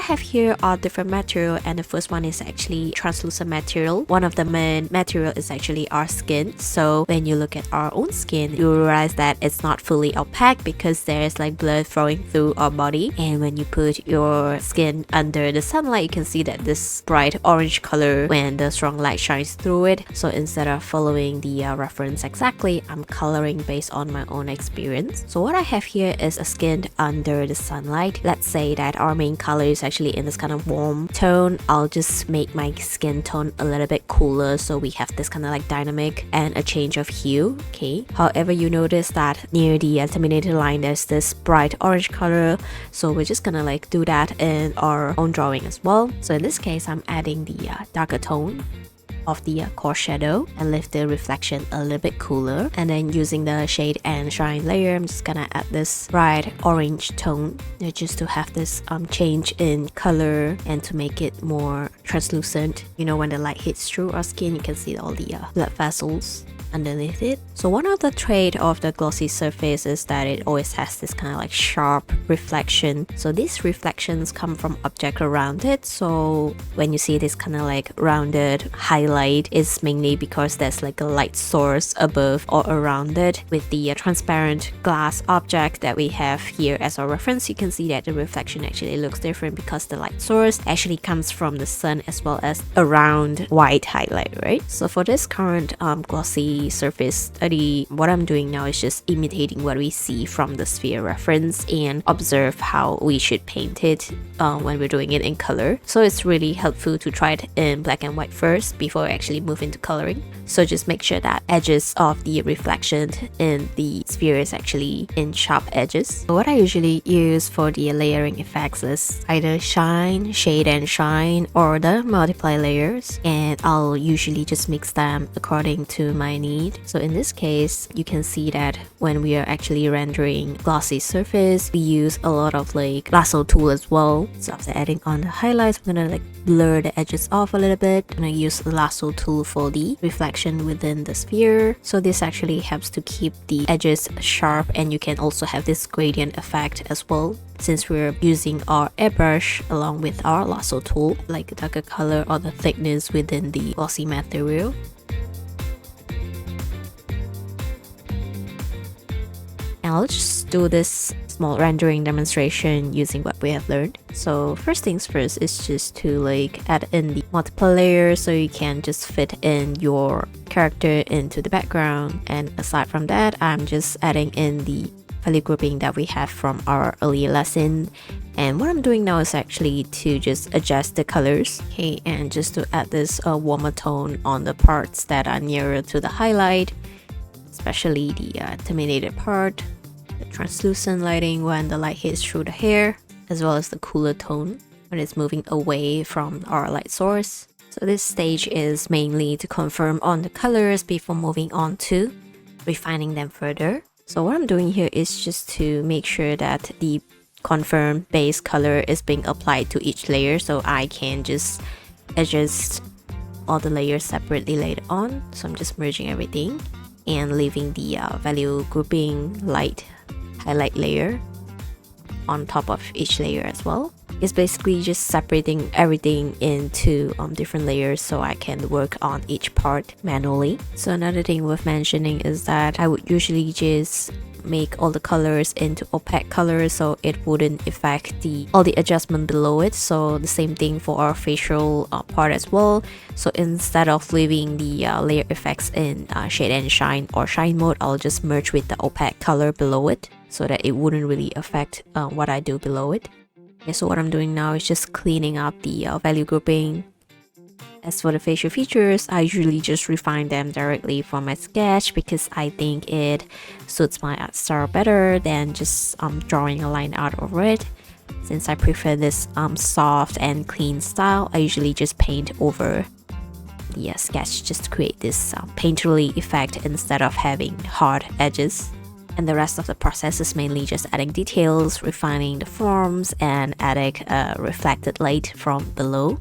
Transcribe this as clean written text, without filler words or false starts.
have here are different material, and the first one is actually translucent material. One of the main material is actually our skin. So when you look at our own skin, you realize that it's not fully opaque because there's like blood flowing through our body. And when you put your skin under the sunlight, you can see that this bright orange color when the strong light shines through it. So instead of following the reference exactly, I'm coloring based on my own experience. So what I have here is a skin under the sunlight. Let's say that our main color is actually in this kind of warm tone. I'll just make my skin tone a little bit cooler so we have this kind of like dynamic and a change of hue. Okay, however, you notice that near the terminator line there's this bright orange color, so we're just gonna like do that in our own drawing as well. So in this case, I'm adding the darker tone of the core shadow and lift the reflection a little bit cooler, and then using the shade and shine layer, I'm just gonna add this bright orange tone just to have this change in color and to make it more translucent. You know, when the light hits through our skin, you can see all the blood vessels underneath it. So one of the trait of the glossy surface is that it always has this kind of like sharp reflection. So these reflections come from object around it. So when you see this kind of like rounded highlight, it's mainly because there's like a light source above or around it. With the transparent glass object that we have here as our reference, you can see that the reflection actually looks different because the light source actually comes from the sun as well as a round white highlight, right? So for this current glossy surface study, what I'm doing now is just imitating what we see from the sphere reference and observe how we should paint it when we're doing it in color. So it's really helpful to try it in black and white first before we actually move into coloring. So just make sure that edges of the reflection in the sphere is actually in sharp edges. So what I usually use for the layering effects is either shine, shade and shine, or the multiply layers, and I'll usually just mix them according to my need. So in this case, you can see that when we are actually rendering glossy surface, we use a lot of like lasso tool as well. So after adding on the highlights, I'm gonna like blur the edges off a little bit. I'm gonna use the lasso tool for the reflection within the sphere. So this actually helps to keep the edges sharp, and you can also have this gradient effect as well, since we're using our airbrush along with our lasso tool, like a darker color or the thickness within the glossy material. And I'll just do this small rendering demonstration using what we have learned. So first things first is just to like add in the multiple layers so you can just fit in your character into the background. And aside from that, I'm just adding in the value grouping that we have from our earlier lesson. And what I'm doing now is actually to just adjust the colors, okay, and just to add this warmer tone on the parts that are nearer to the highlight, especially the terminator part, the translucent lighting when the light hits through the hair, as well as the cooler tone when it's moving away from our light source. So this stage is mainly to confirm on the colors before moving on to refining them further. So what I'm doing here is just to make sure that the confirmed base color is being applied to each layer, so I can just adjust all the layers separately later on. So I'm just merging everything and leaving the value grouping light highlight layer on top of each layer as well. It's basically just separating everything into different layers so I can work on each part manually. So another thing worth mentioning is that I would usually just make all the colors into opaque colors so it wouldn't affect all the adjustment below it. So the same thing for our facial part as well. So instead of leaving the layer effects in shade and shine or shine mode, I'll just merge with the opaque color below it so that it wouldn't really affect what I do below it. Okay, so what I'm doing now is just cleaning up the value grouping. As for the facial features, I usually just refine them directly from my sketch because I think it suits my art style better than just drawing a line out over it. Since I prefer this soft and clean style, I usually just paint over the sketch just to create this painterly effect instead of having hard edges. And the rest of the process is mainly just adding details, refining the forms, and adding reflected light from below.